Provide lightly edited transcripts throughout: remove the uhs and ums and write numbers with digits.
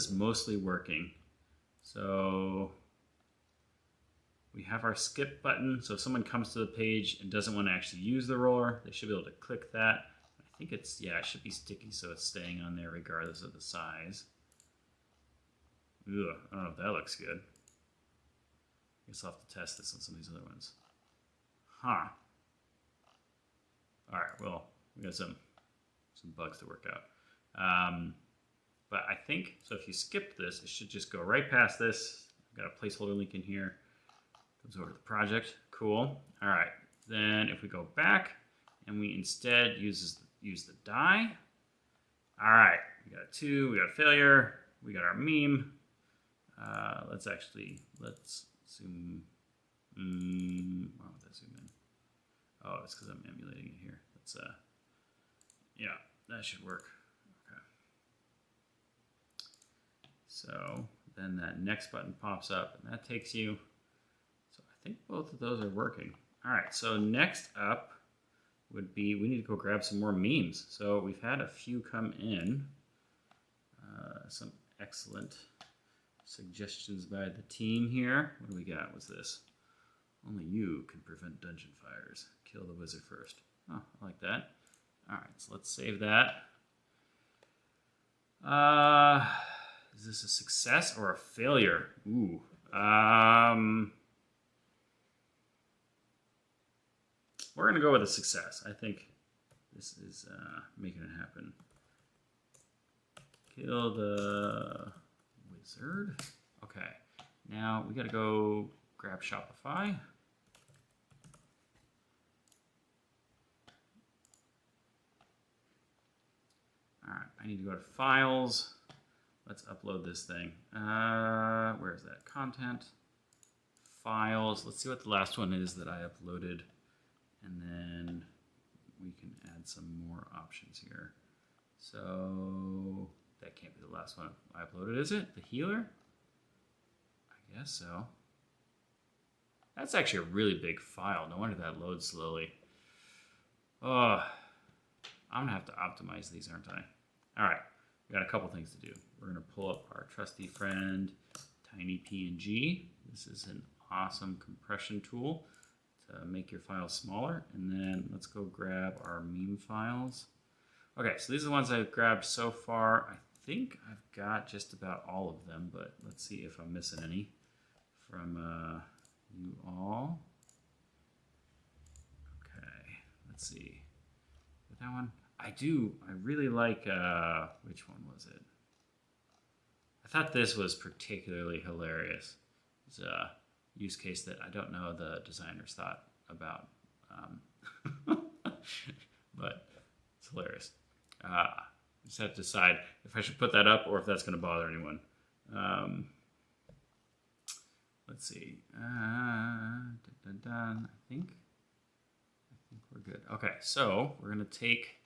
is mostly working. So we have our skip button. So if someone comes to the page and doesn't want to actually use the roller, they should be able to click that. I think it's, yeah, it should be sticky, so it's staying on there regardless of the size. Ugh, I don't know if that looks good. I guess I'll have to test this on some of these other ones. Huh. All right, well, we got some bugs to work out. But I think, so if you skip this, it should just go right past this. I've got a placeholder link in here. Goes over to the project. Cool. All right. Then if we go back and we instead use the die. All right. We got a 2. We got a failure. We got our meme. Let's zoom. Why would that zoom in? Oh, it's because I'm emulating it here. Let's, yeah, that should work. Okay. So then that next button pops up, and that takes you. So I think both of those are working. All right. So next up would be we need to go grab some more memes. So we've had a few come in. Some excellent suggestions by the team here. What do we got? What's this? Only you can prevent dungeon fires. Kill the wizard first. Oh, I like that. All right, so let's save that. Is this a success or a failure? Ooh. We're going to go with a success. I think this is making it happen. Kill the wizard. Okay. Now we got to go grab Shopify. All right. I need to go to Files. Let's upload this thing. Where is that? Content. Files. Let's see what the last one is that I uploaded. And then we can add some more options here. So that can't be the last one I uploaded, is it? The healer? I guess so. That's actually a really big file. No wonder that loads slowly. Oh, I'm gonna have to optimize these, aren't I? All right, we got a couple things to do. We're gonna pull up our trusty friend, Tiny PNG. This is an awesome compression tool to make your files smaller. And then let's go grab our meme files. Okay, so these are the ones I've grabbed so far. I think I've got just about all of them, but let's see if I'm missing any from you all. Okay, let's see. With that one, I really like, which one was it? I thought this was particularly hilarious. It's a use case that I don't know the designers thought about, but it's hilarious. Just have to decide if I should put that up or if that's going to bother anyone. Let's see. I think we're good. Okay, so we're going to take,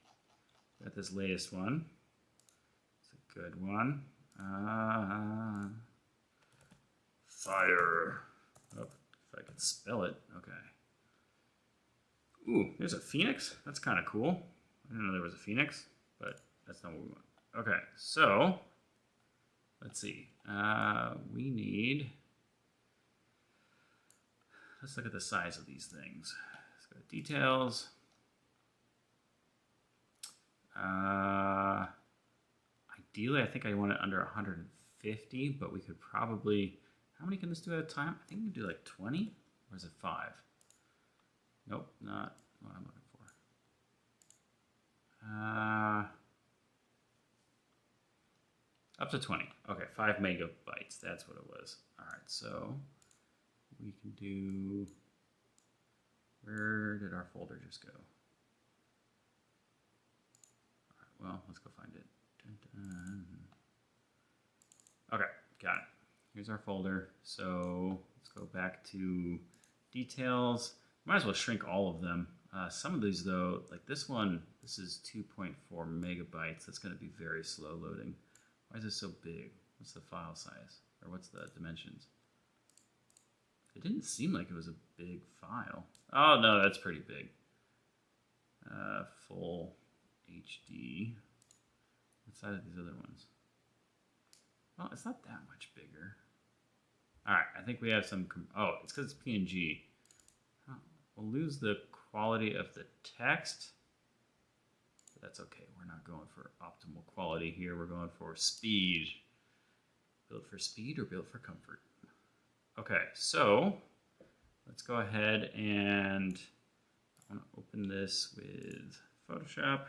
got this latest one. It's a good one. Fire. Oh, if I could spell it. Okay. Ooh, there's a phoenix. That's kind of cool. I didn't know there was a phoenix, but that's not what we want. Okay, so let's see. We need. Let's look at the size of these things. Let's go to details. Ideally, I think I want it under 150, but we could probably. How many can this do at a time? I think we can do like 20, or is it 5? Nope, not what I'm looking for. Up to 20. Okay, 5 megabytes. That's what it was. All right, so we can do. Where did our folder just go? All right, well, let's go find it. Dun, dun. Okay, got it. Here's our folder. So let's go back to details. Might as well shrink all of them. Some of these, though, like this one, this is 2.4 megabytes. That's going to be very slow loading. Why is this so big? What's the file size? Or what's the dimensions? It didn't seem like it was a big file. Oh, no, that's pretty big. Full HD. What size are these other ones? Well, it's not that much bigger. All right, I think we have some. Oh, it's because it's PNG. Oh, we'll lose the quality of the text. But that's okay. We're not going for optimal quality here. We're going for speed. Build for speed or build for comfort. Okay, so let's go ahead and I want to open this with Photoshop.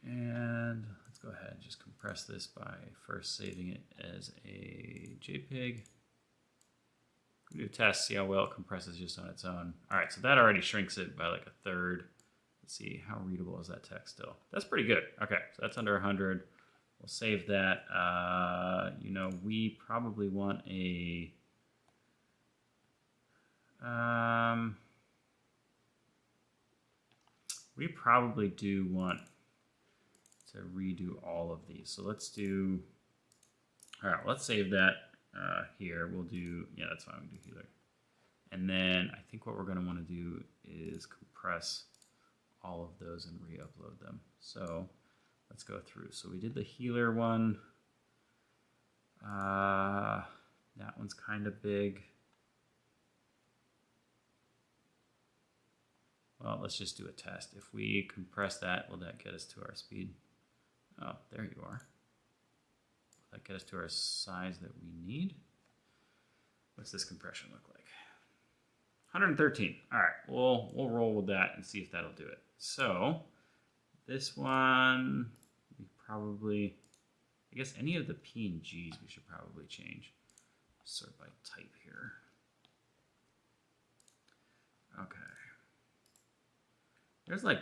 And let's go ahead and just compress this by first saving it as a JPEG. We do a test, see how well it compresses just on its own. All right, so that already shrinks it by like a third. Let's see, how readable is that text still? That's pretty good. Okay, so that's under 100. We'll save that. You know, we probably want a... we probably do want to redo all of these. So let's do, all right, let's save that here. We'll do, yeah, that's fine, we'll do healer. And then I think what we're gonna wanna do is compress all of those and re-upload them. So let's go through. So we did the healer one. That one's kind of big. Well, let's just do a test. If we compress that, will that get us to our speed? Oh, there you are. Will that get us to our size that we need? What's this compression look like? 113. All right, we'll roll with that and see if that'll do it. So this one, we probably, I guess any of the PNGs we should probably change. Sort by type here. Okay. There's like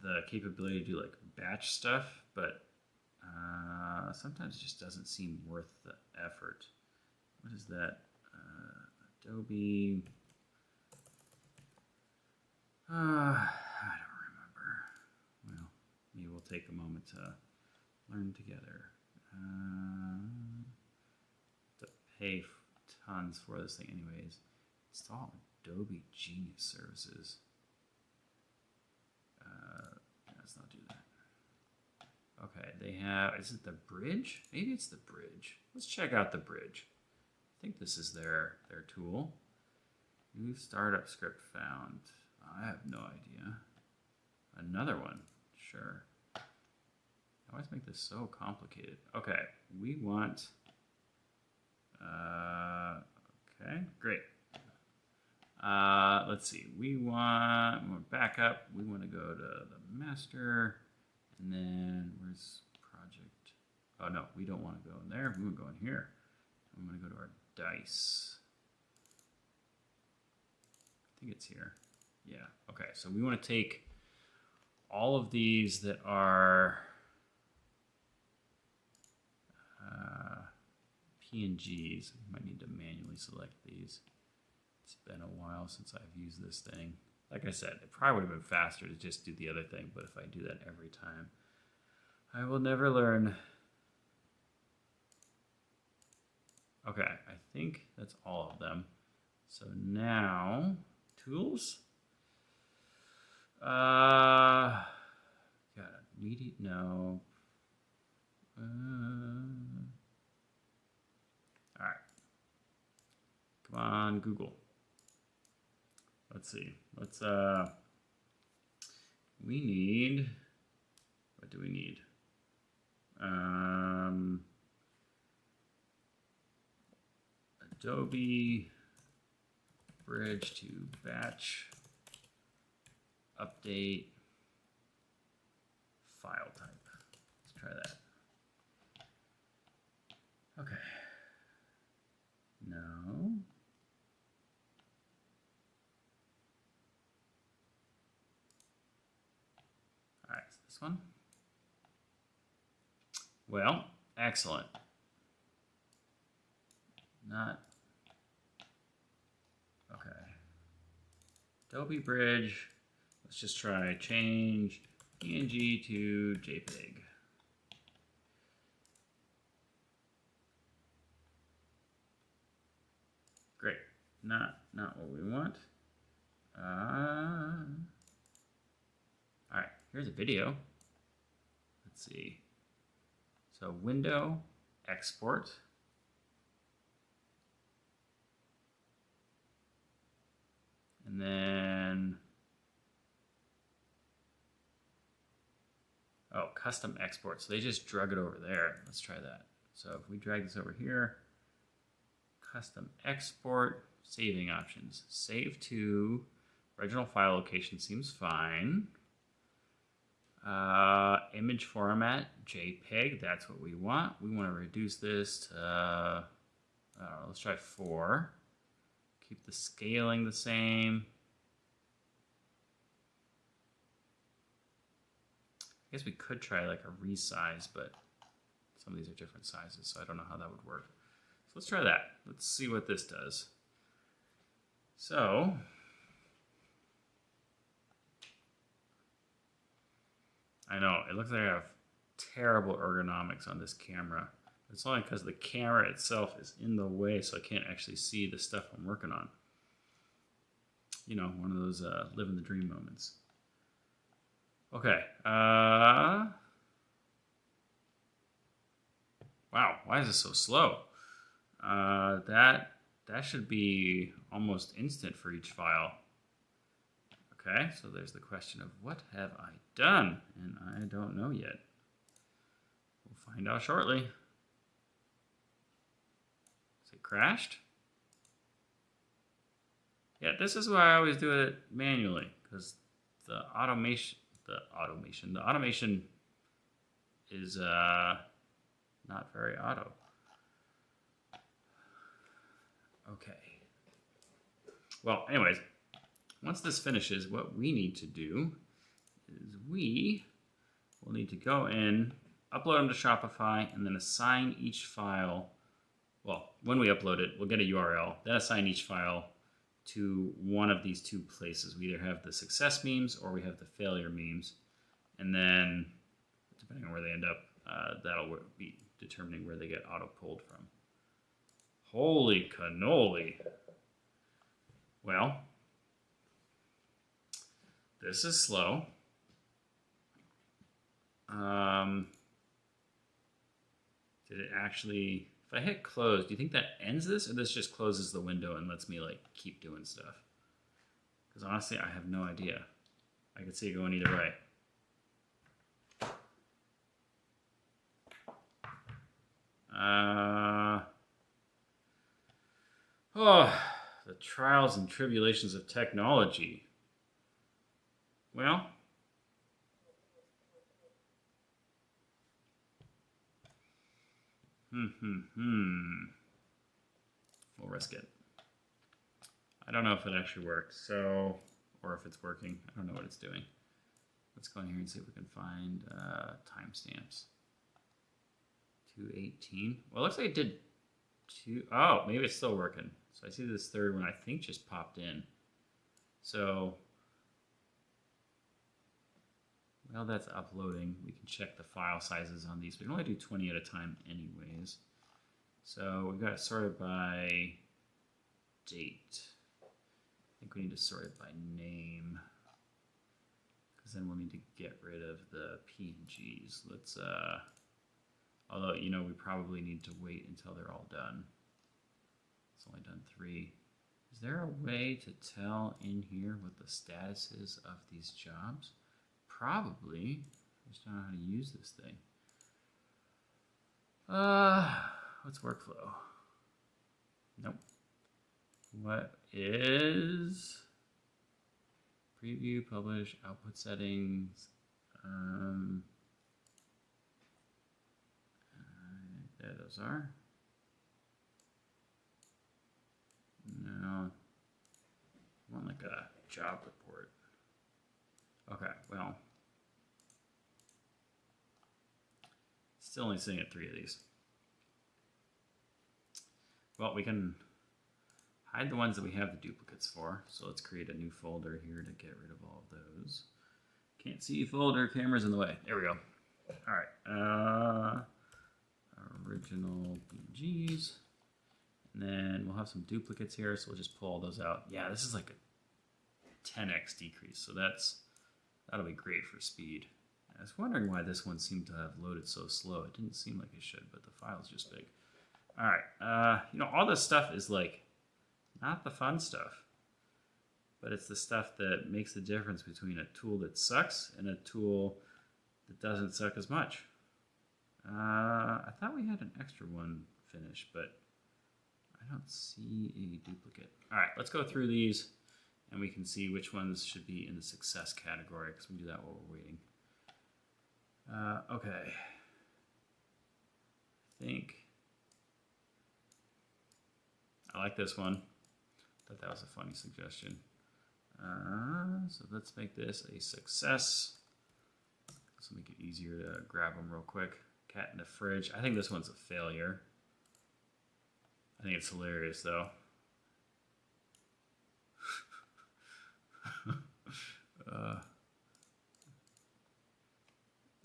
the capability to do like batch stuff, but sometimes it just doesn't seem worth the effort. What is that? Adobe. I don't remember. Well, maybe we'll take a moment to learn together. To pay tons for this thing anyways. Install Adobe Genius Services. Let's not do that. Okay, they have, is it the bridge? Maybe it's the bridge. Let's check out the bridge. I think this is their tool. New startup script found. I have no idea. Another one, sure. I always make this so complicated. Okay, we want, okay, great. Let's see, we want backup. We want to go to the master, and then where's project? Oh no, we don't want to go in there. We want to go in here. I'm going to go to our dice. I think it's here. Yeah, okay, so we want to take all of these that are PNGs. We might need to manually select these. It's been a while since I've used this thing. Like I said, it probably would have been faster to just do the other thing, but if I do that every time, I will never learn. Okay, I think that's all of them. So now, tools. Got a media, no. All right. Come on, Google. Let's see. Let's, we need, what do we need? Adobe Bridge to batch, update, file type. Let's try that. Okay. No. All right, so this one. Well, excellent. Not, okay. Adobe Bridge, let's just try change PNG to JPEG. Great, not what we want. All right, here's a video. Let's see. So window, export. And then, oh, custom export. So they just drug it over there. Let's try that. So if we drag this over here, custom export, saving options. Save to original file location seems fine. Image format, JPEG, that's what we want. We want to reduce this to, let's try 4. Keep the scaling the same. I guess we could try like a resize, but some of these are different sizes, so I don't know how that would work. So let's try that. Let's see what this does. So, I know, it looks like I have terrible ergonomics on this camera. It's only because the camera itself is in the way, so I can't actually see the stuff I'm working on. You know, one of those living the dream moments. Okay. Wow, why is this so slow? That should be almost instant for each file. Okay, so there's the question of what have I done? And I don't know yet. We'll find out shortly. Is it crashed? Yeah, this is why I always do it manually, because the automation is not very auto. Okay. Well, anyways, once this finishes, what we need to do is we will need to go in, upload them to Shopify, and then assign each file. Well, when we upload it, we'll get a URL, then assign each file to one of these two places. We either have the success memes or we have the failure memes. And then, depending on where they end up, that'll be determining where they get auto-pulled from. Holy cannoli. Well, this is slow. Did it actually... If I hit close, do you think that ends this, or this just closes the window and lets me like keep doing stuff? Because honestly, I have no idea. I could see it going either way. Oh, the trials and tribulations of technology. Well, we'll risk it. I don't know if it actually worked, so, or if it's working. I don't know what it's doing. Let's go in here and see if we can find timestamps. 2:18. Well, it looks like it did two. Oh, maybe it's still working. So I see this third one, I think, just popped in. So, while that's uploading, we can check the file sizes on these. We can only do 20 at a time anyways. So we've got it sorted by date. I think we need to sort it by name, because then we'll need to get rid of the PNGs. Let's, although, you know, we probably need to wait until they're all done. It's only done 3. Is there a way to tell in here what the status is of these jobs? Probably. I just don't know how to use this thing. What's workflow? Nope. What is preview, publish, output settings? There those are. No. I want like a job report. Okay, well. Still only sitting at 3 of these. Well, we can hide the ones that we have the duplicates for. So let's create a new folder here to get rid of all of those. Can't see folder, camera's in the way. There we go. All right. Original PNGs. And then we'll have some duplicates here, so we'll just pull all those out. Yeah, this is like a 10x decrease, so that'll be great for speed. I was wondering why this one seemed to have loaded so slow. It didn't seem like it should, but the file's just big. All right, you know, all this stuff is like not the fun stuff, but it's the stuff that makes the difference between a tool that sucks and a tool that doesn't suck as much. I thought we had an extra one finished, but I don't see a duplicate. All right, let's go through these and we can see which ones should be in the success category because we can do that while we're waiting. Okay. I think I like this one. Thought that was a funny suggestion. So let's make this a success. This will make it easier to grab them real quick. Cat in the fridge. I think this one's a failure. I think it's hilarious though.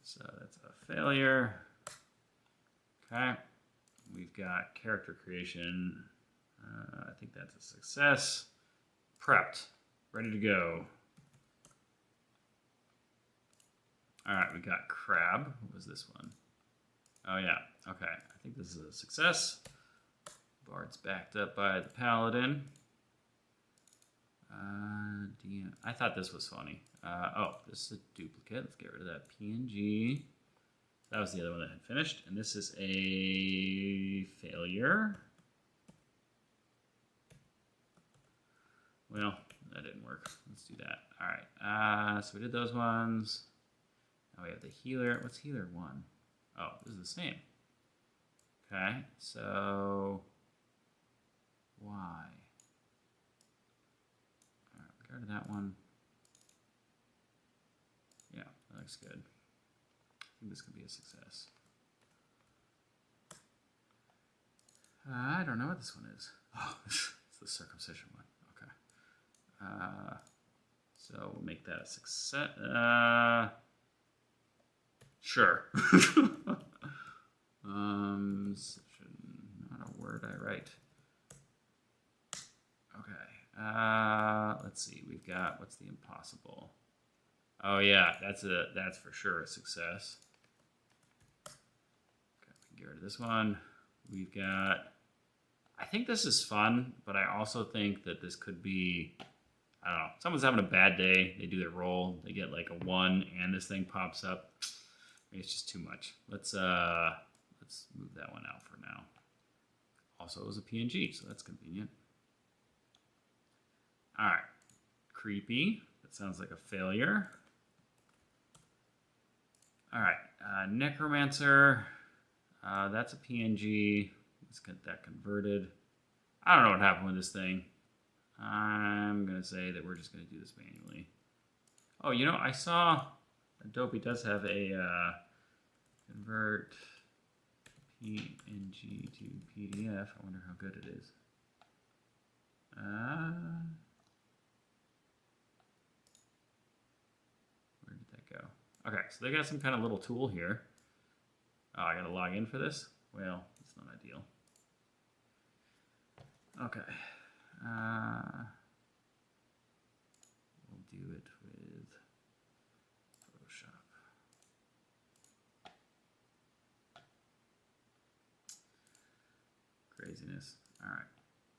So that's a failure. Okay. We've got character creation. I think that's a success. Prepped. Ready to go. All right, we got crab. What was this one? Oh yeah, okay. I think this is a success. Bard's backed up by the paladin. I thought this was funny. Oh, this is a duplicate. Let's get rid of that PNG. That was the other one that had finished. And this is a failure. Well, that didn't work. Let's do that. All right. So we did those ones. Now we have the healer. What's healer 1? Oh, this is the same. Okay. So why? All right, go to that one. Yeah, that looks good. I think this could be a success. I don't know what this one is. Oh, it's the circumcision one. Okay. So we'll make that a success. Sure. Not a word I write. Okay. Let's see. We've got, what's the impossible? Oh yeah, that's for sure a success. Okay, we can get rid of this one. We've got, I think this is fun, but I also think that this could be, I don't know, someone's having a bad day, they do their roll, they get like a 1 and this thing pops up. Maybe it's just too much. Let's move that one out for now. Also, it was a PNG, so that's convenient. All right, creepy. That sounds like a failure. All right, necromancer. That's a PNG. Let's get that converted. I don't know what happened with this thing. I'm gonna say that we're just gonna do this manually. Oh, you know, I saw Adobe does have a convert PNG to PDF. I wonder how good it is. Where did that go? Okay, so they got some kind of little tool here. Oh, I gotta log in for this? Well, it's not ideal. Okay. We'll do it with Photoshop. Craziness. All right.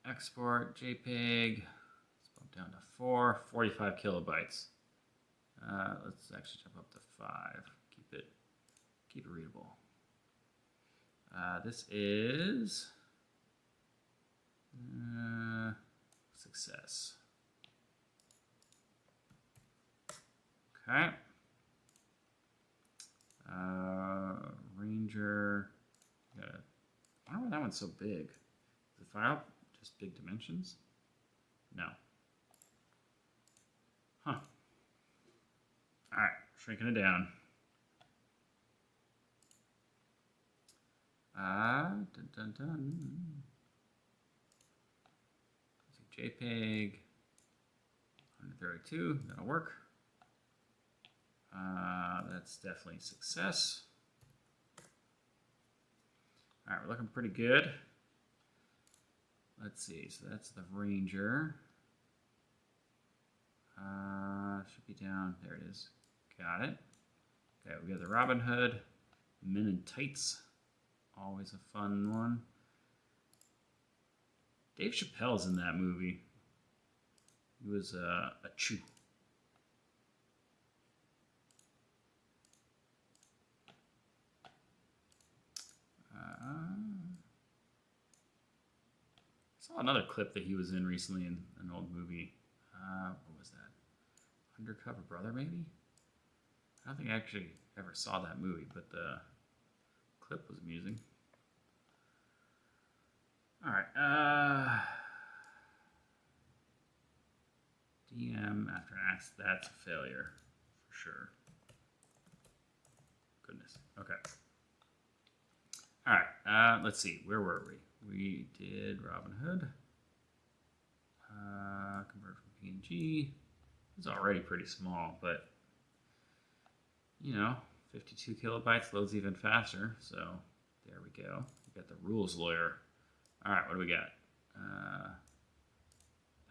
Export JPEG. Let's bump down to 45 kilobytes. Let's actually jump up to 5. Keep it readable. This is success. Okay. Ranger. I don't know why that one's so big. Is the file just big dimensions? No. Huh. All right, shrinking it down. Dun dun dun. JPEG 132. That'll work. That's definitely a success. All right, we're looking pretty good. Let's see. So that's the Ranger. Should be down. There it is. Got it. Okay, we got the Robin Hood, Men in Tights, always a fun one. Dave Chappelle's in that movie. He was a Chew. I saw another clip that he was in recently in an old movie. What was that? Undercover Brother, maybe? I don't think I actually ever saw that movie, but the clip was amusing. All right. DM after an axe, that's a failure for sure. Goodness. Okay. All right. Let's see. Where were we? We did Robin Hood. Convert from PNG. It's already pretty small, but you know, 52 kilobytes loads even faster. So there we go. We got the rules lawyer. All right, what do we got?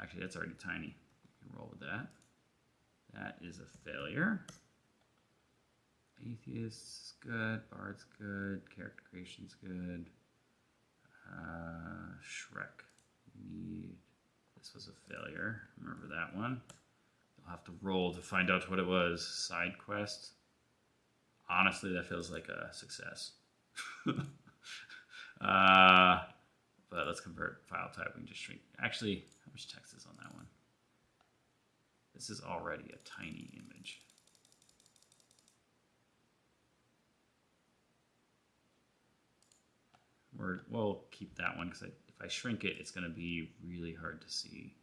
Actually, that's already tiny. We can roll with that. That is a failure. Atheist's good. Bard's good. Character creation's good. Shrek. We need. This was a failure. Remember that one. You'll have to roll to find out what it was. Side quest. Honestly, that feels like a success. But let's convert file type. We can just shrink. Actually, how much text is on that one? This is already a tiny image. We'll keep that one because if I shrink it, it's going to be really hard to see.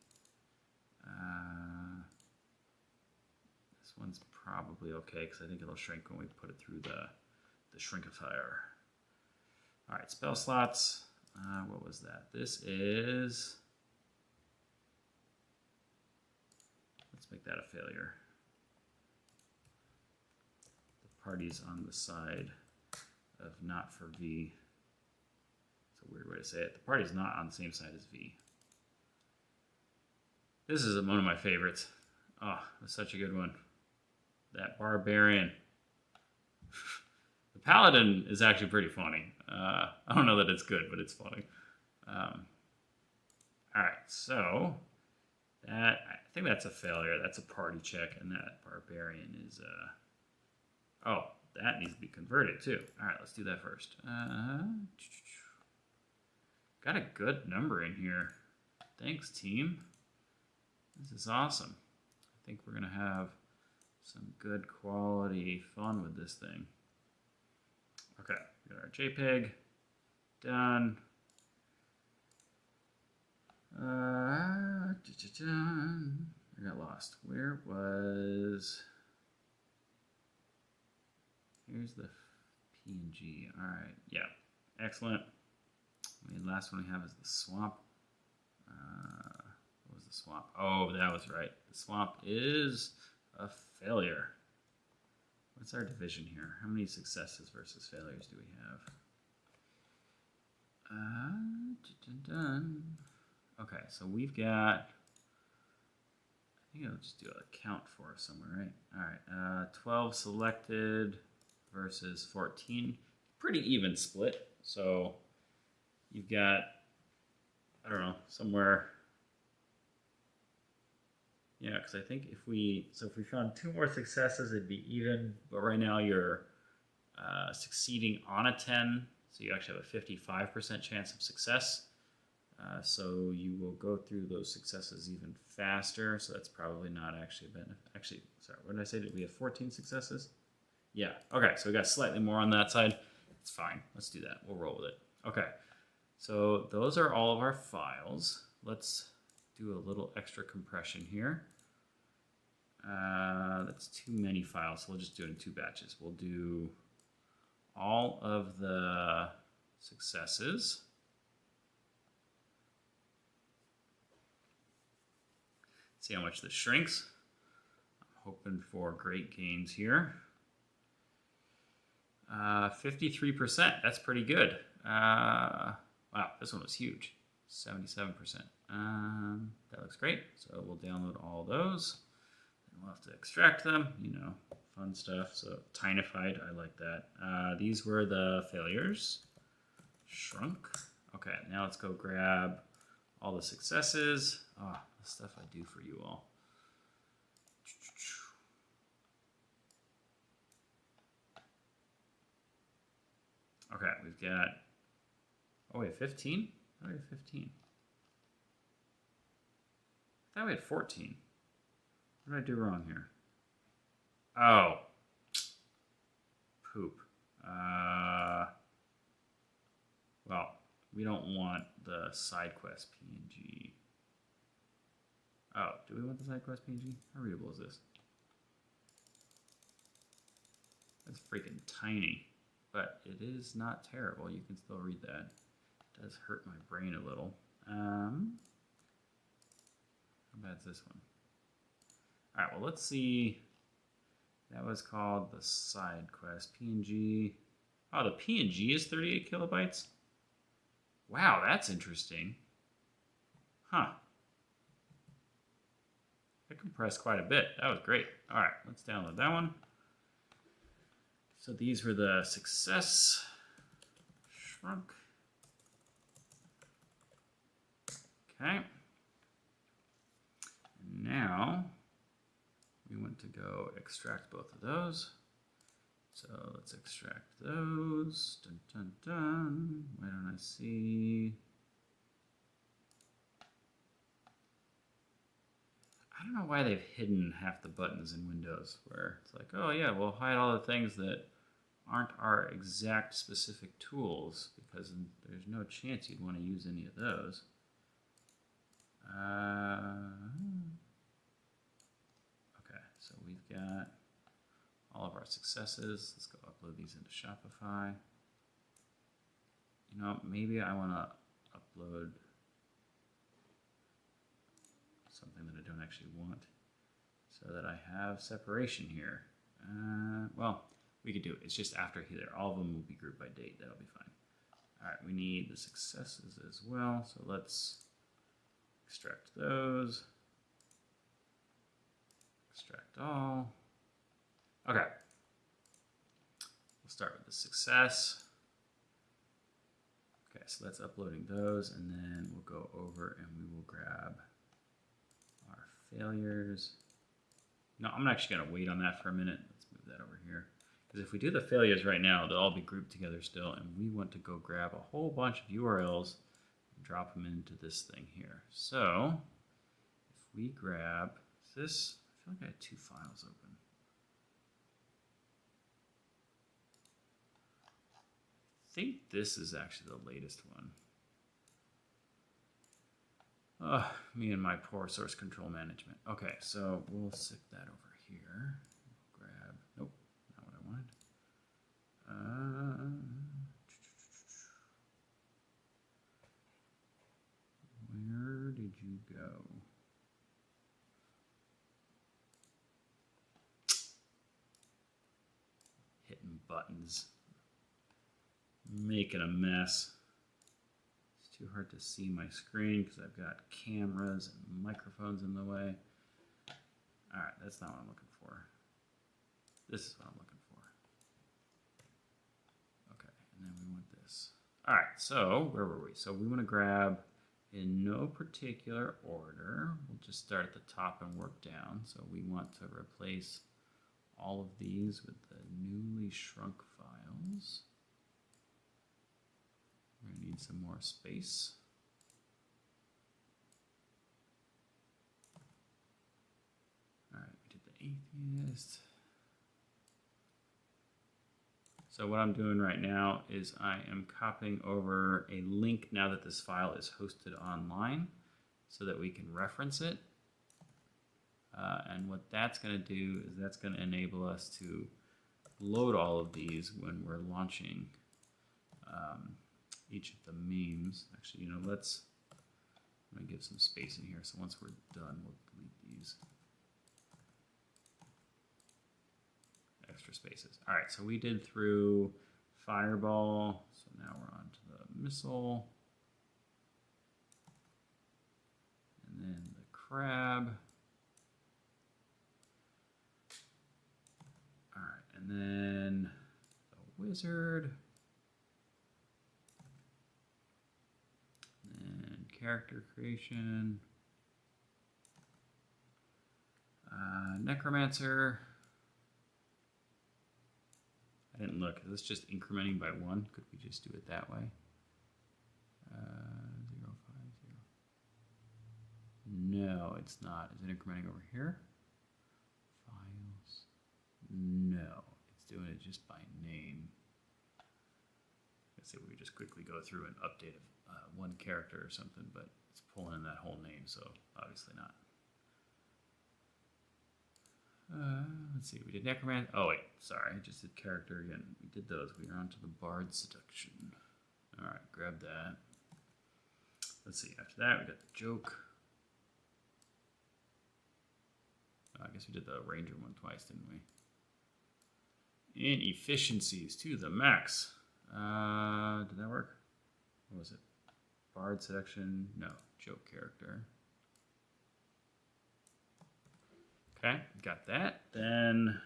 This one's probably okay because I think it'll shrink when we put it through the shrinkifier. All right, spell slots. What was that? This is. Let's make that a failure. The party's on the side of not for V. It's a weird way to say it. The party's not on the same side as V. This is one of my favorites. Oh, it was such a good one. That barbarian. The paladin is actually pretty funny. I don't know that it's good, but it's funny. All right, so that I think that's a failure. That's a party check, and that barbarian is oh, that needs to be converted too. All right, let's do that first. Got a good number in here. Thanks, team. This is awesome. I think we're gonna have some good quality fun with this thing. Okay, we got our JPEG done. I got lost. Where was? Here's the PNG. All right, yeah, excellent. The last one we have is the swamp. What was the swamp? Oh, that was right. The swamp is a failure. What's our division here? How many successes versus failures do we have? Okay, so we've got. I think I'll just do a count for us somewhere, right? All right, 12 selected versus 14. Pretty even split. So you've got, I don't know, somewhere. Yeah, because I think if we found 2 more successes, it'd be even. But right now you're succeeding on a 10, so you actually have a 55% chance of success. So you will go through those successes even faster. So that's probably not actually a benefit. Actually, sorry, what did I say? Did we have 14 successes? Yeah. Okay, so we got slightly more on that side. It's fine. Let's do that. We'll roll with it. Okay. So those are all of our files. Let's do a little extra compression here. That's too many files, so we'll just do it in 2 batches. We'll do all of the successes. See how much this shrinks. I'm hoping for great gains here. 53%, that's pretty good. Wow, this one was huge. 77%. That looks great. So we'll download all those. And we'll have to extract them, you know, fun stuff. So tinified, I like that. These were the failures. Shrunk. Okay, now let's go grab all the successes. Ah, the stuff I do for you all. Okay, we've got, oh, we have 15? Oh, we have 15. I thought we had 14. What did I do wrong here? Oh. Poop. Well, we don't want the side quest PNG. Oh, do we want the side quest PNG? How readable is this? That's freaking tiny. But it is not terrible. You can still read that. It does hurt my brain a little. How bad's this one? All right, well, let's see. That was called the side quest. PNG. Oh, the PNG is 38 kilobytes? Wow, that's interesting. Huh. It compressed quite a bit. That was great. All right, let's download that one. So these were the success. Shrunk. Okay. And now we want to go extract both of those. So let's extract those. Dun, dun, dun. Why don't I see? I don't know why they've hidden half the buttons in Windows, where it's like, oh yeah, we'll hide all the things that aren't our exact specific tools, because there's no chance you'd want to use any of those. Okay, so we've got all of our successes. Let's go upload these into Shopify. You know, maybe I want to upload something that I don't actually want, so that I have separation here. Well, we could do it. It's just after here. All of them will be grouped by date. That'll be fine. All right, we need the successes as well. So let's extract those. Extract all. Okay. We'll start with the success. Okay, so that's uploading those, and then we'll go over and we will grab our failures. No, I'm actually going to wait on that for a minute. Let's move that over here. Because if we do the failures right now, they'll all be grouped together still, and we want to go grab a whole bunch of URLs and drop them into this thing here. So if we grab this, I feel like I had two files open. I think this is actually the latest one. Me and my poor source control management. Okay, so we'll stick that over here. Grab, nope, not what I wanted. Where did you go? Hitting buttons. Making a mess. It's too hard to see my screen because I've got cameras and microphones in the way. All right, that's not what I'm looking for. This is what I'm looking for. Okay, and then we want this. All right, so where were we? So we want to grab, in no particular order, we'll just start at the top and work down. So we want to replace all of these with the newly shrunk files. We're going to need some more space. All right, we did the atheist. So what I'm doing right now is I am copying over a link now that this file is hosted online so that we can reference it. And what that's going to do is that's going to enable us to load all of these when we're launching each of the memes. Actually, you know, I'm going to give some space in here. So once we're done, we'll delete these extra spaces. All right, so we did through Fireball. So now we're on to the missile. And then the crab. and then the wizard. And character creation. Necromancer. I didn't look. Is this just incrementing by 1? Could we just do it that way? 0, 5, 0. No, it's not. Is it incrementing over here? Files. No, it's doing it just by name. Let's say we just quickly go through and update one character or something, but it's pulling in that whole name, so obviously not. Let's see, we did Necromancer. Oh wait, sorry, I just did character again. We did those. We are on to the Bard Seduction. Alright, grab that. Let's see, after that we got the Joke. I guess we did the Ranger one twice, didn't we? Inefficiencies to the max. Did that work? What was it? Bard Seduction? No, Joke character. Okay, got that. Then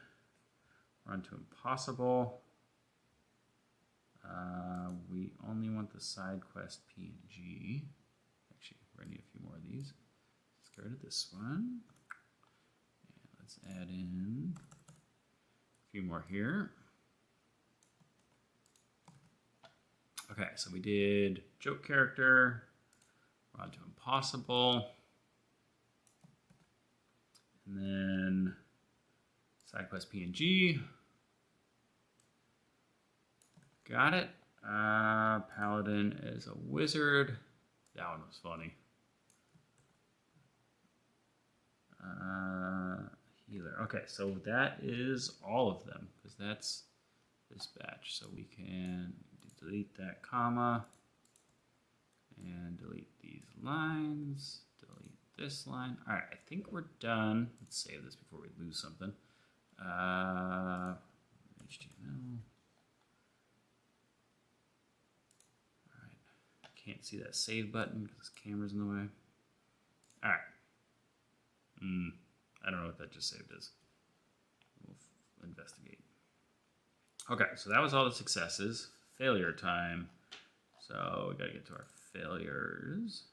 we're on to Impossible. We only want the side quest PNG. Actually, we're gonna need a few more of these. Let's go to this one. And let's add in a few more here. Okay, so we did Joke character. We're on to Impossible. And then side quest PNG. Got it. Paladin is a wizard. That one was funny. Healer. Okay, so that is all of them because that's this batch. So we can delete that comma and delete these lines. Delete this line. All right, I think we're done. Let's save this before we lose something. HTML. All right, can't see that save button because this camera's in the way. All right. I don't know what that just saved is. We'll investigate. Okay, so that was all the successes. Failure time. So we gotta get to our failures.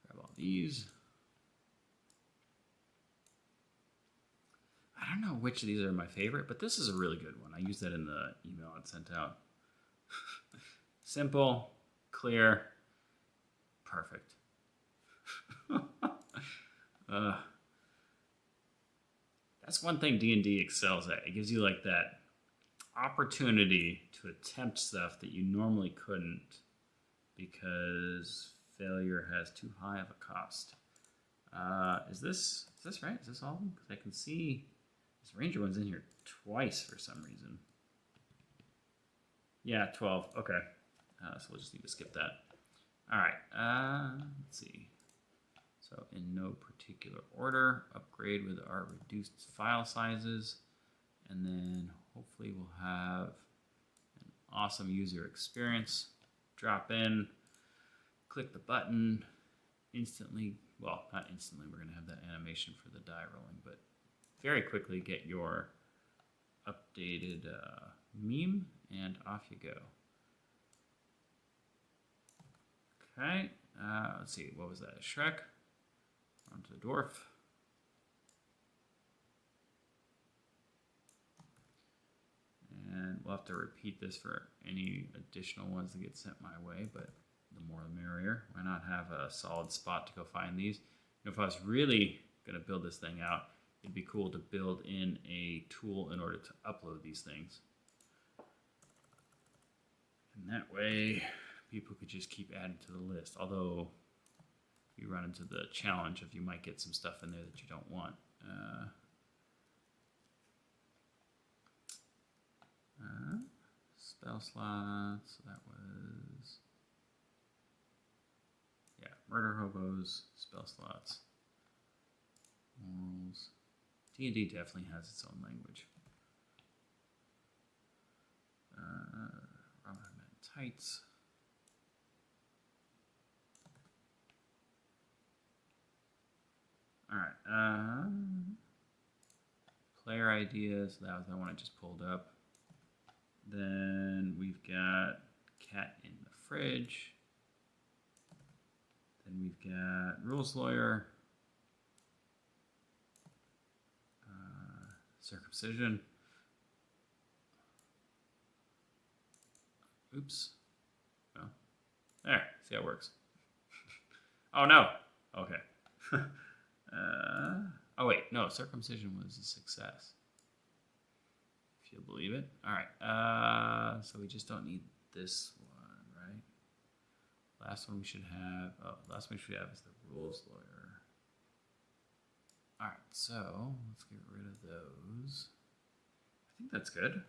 Grab all these. I don't know which of these are my favorite, but this is a really good one. I used that in the email I sent out. Simple, clear, perfect. That's one thing D&D excels at. It gives you like that opportunity to attempt stuff that you normally couldn't because failure has too high of a cost. Is this right? Is this all of them? Because I can see this Ranger one's in here twice for some reason. Yeah, 12. Okay. So we'll just need to skip that. All right. Let's see. So in no particular order, upgrade with our reduced file sizes, and then hopefully we'll have an awesome user experience. Drop in, click the button, instantly, well, not instantly, we're gonna have that animation for the die rolling, but very quickly get your updated meme, and off you go. Okay, let's see, what was that, a Shrek? Onto the dwarf. And we'll have to repeat this for any additional ones that get sent my way, but the more the merrier. Why not have a solid spot to go find these? You know, if I was really going to build this thing out, it'd be cool to build in a tool in order to upload these things. And that way, people could just keep adding to the list. Although, you run into the challenge of you might get some stuff in there that you don't want. Spell slots, that was, yeah, murder hobos, spell slots, morals. D&D definitely has its own language. Tights. All right, player ideas. That was the one I just pulled up. Then we've got cat in the fridge. Then we've got rules lawyer. Circumcision. Oops. Well, there. See how it works. Oh, no. Okay. Oh, wait. No, circumcision was a success. If you'll believe it. All right. So we just don't need this one, right? Last one we should have. Oh, last one we should have is the rules lawyer. All right. So let's get rid of those. I think that's good.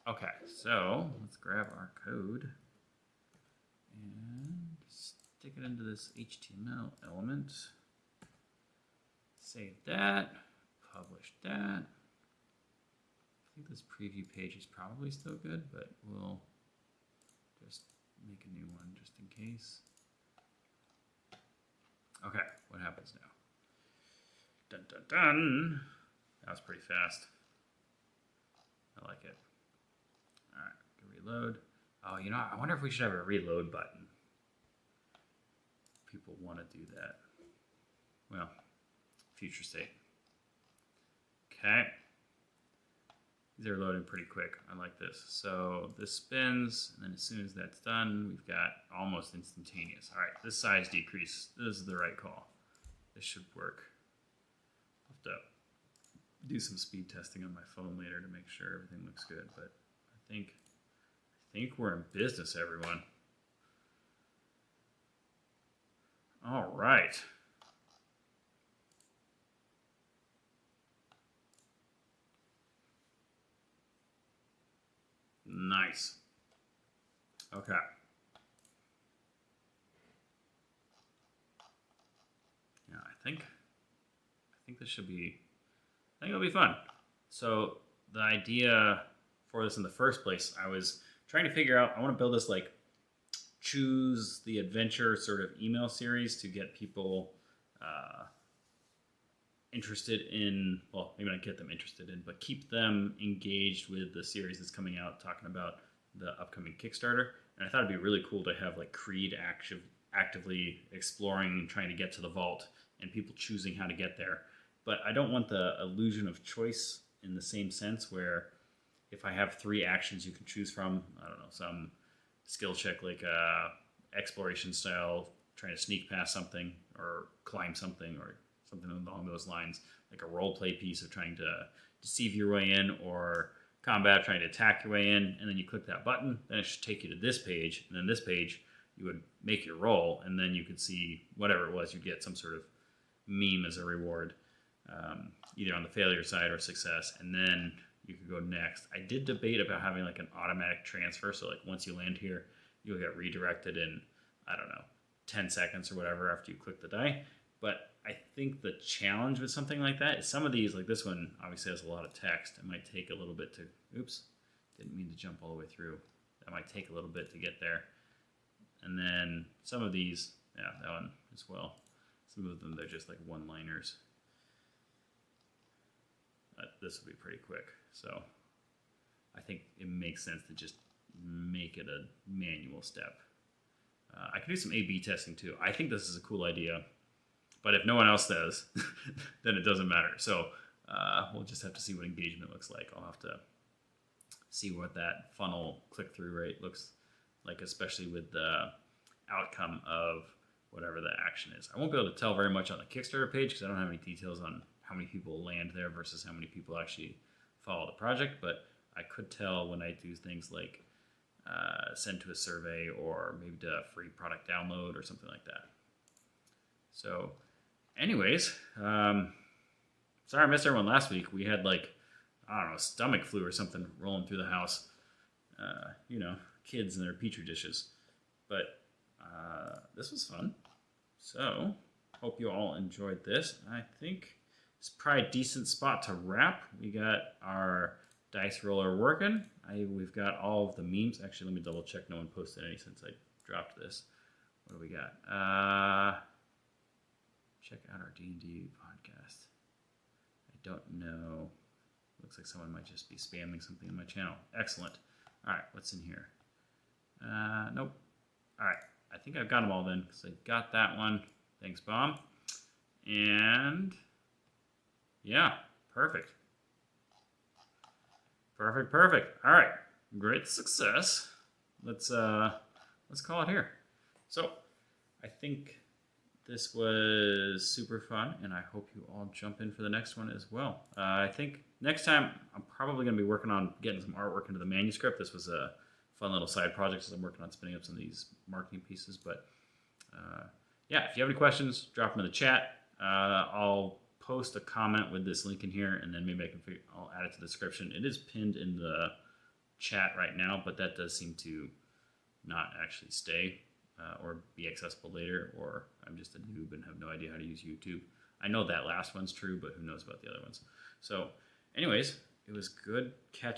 Okay, so let's grab our code and stick it into this HTML element. Save that, publish that. I think this preview page is probably still good, but we'll just make a new one just in case. Okay, what happens now? Dun dun dun! That was pretty fast. I like it. Alright, reload. Oh, you know, I wonder if we should have a reload button. People want to do that. Well, future state. Okay. These are loading pretty quick. I like this. So this spins, and then as soon as that's done, we've got almost instantaneous. All right, this size decrease. This is the right call. This should work. I'll have to do some speed testing on my phone later to make sure everything looks good, but I think we're in business, everyone. All right. Nice. Okay. Yeah, I think this should be, I think it'll be fun. So the idea for this in the first place, I was trying to figure out, I want to build this like choose the adventure sort of email series to get people interested in, well, maybe not get them interested in, but keep them engaged with the series that's coming out, talking about the upcoming Kickstarter. And I thought it'd be really cool to have like Creed actively exploring and trying to get to the vault and people choosing how to get there. But I don't want the illusion of choice in the same sense where if I have 3 actions you can choose from, I don't know, some skill check like exploration style, trying to sneak past something or climb something or something along those lines, like a role play piece of trying to deceive your way in, or combat trying to attack your way in, and then you click that button, then it should take you to this page, and then this page you would make your roll, and then you could see whatever it was, you get some sort of meme as a reward, either on the failure side or success, and then you could go next. I did debate about having like an automatic transfer, so like once you land here, you'll get redirected in, I don't know, 10 seconds or whatever after you click the die. But I think the challenge with something like that is some of these, like this one obviously has a lot of text. It might take a little bit to, oops, didn't mean to jump all the way through. That might take a little bit to get there. And then some of these, yeah, that one as well. Some of them, they're just like one-liners. This will be pretty quick. So I think it makes sense to just make it a manual step. I can do some A/B testing too. I think this is a cool idea. But if no one else does, then it doesn't matter. So we'll just have to see what engagement looks like. I'll have to see what that funnel click-through rate looks like, especially with the outcome of whatever the action is. I won't be able to tell very much on the Kickstarter page because I don't have any details on how many people land there versus how many people actually follow the project. But I could tell when I do things like send to a survey or maybe to a free product download or something like that. So anyways, sorry I missed everyone last week. We had like, I don't know, stomach flu or something rolling through the house. You know, kids and their petri dishes. But this was fun. So hope you all enjoyed this. I think it's probably a decent spot to wrap. We got our dice roller working. We've got all of the memes. Actually, let me double check no one posted any since I dropped this. What do we got? check out our D&D podcast. I don't know. Looks like someone might just be spamming something in my channel. Excellent. All right, what's in here? Nope. All right, I think I've got them all then, because I got that one. Thanks, Bomb. And yeah, perfect. Perfect. All right, great success. Let's call it here. So I think this was super fun, and I hope you all jump in for the next one as well. I think next time I'm probably going to be working on getting some artwork into the manuscript. This was a fun little side project as I'm working on spinning up some of these marketing pieces. But yeah, if you have any questions, drop them in the chat. I'll post a comment with this link in here, and then maybe I'll add it to the description. It is pinned in the chat right now, but that does seem to not actually stay or be accessible later, or I'm just a noob and have no idea how to use YouTube. I know that last one's true, but who knows about the other ones. So anyways, it was good catching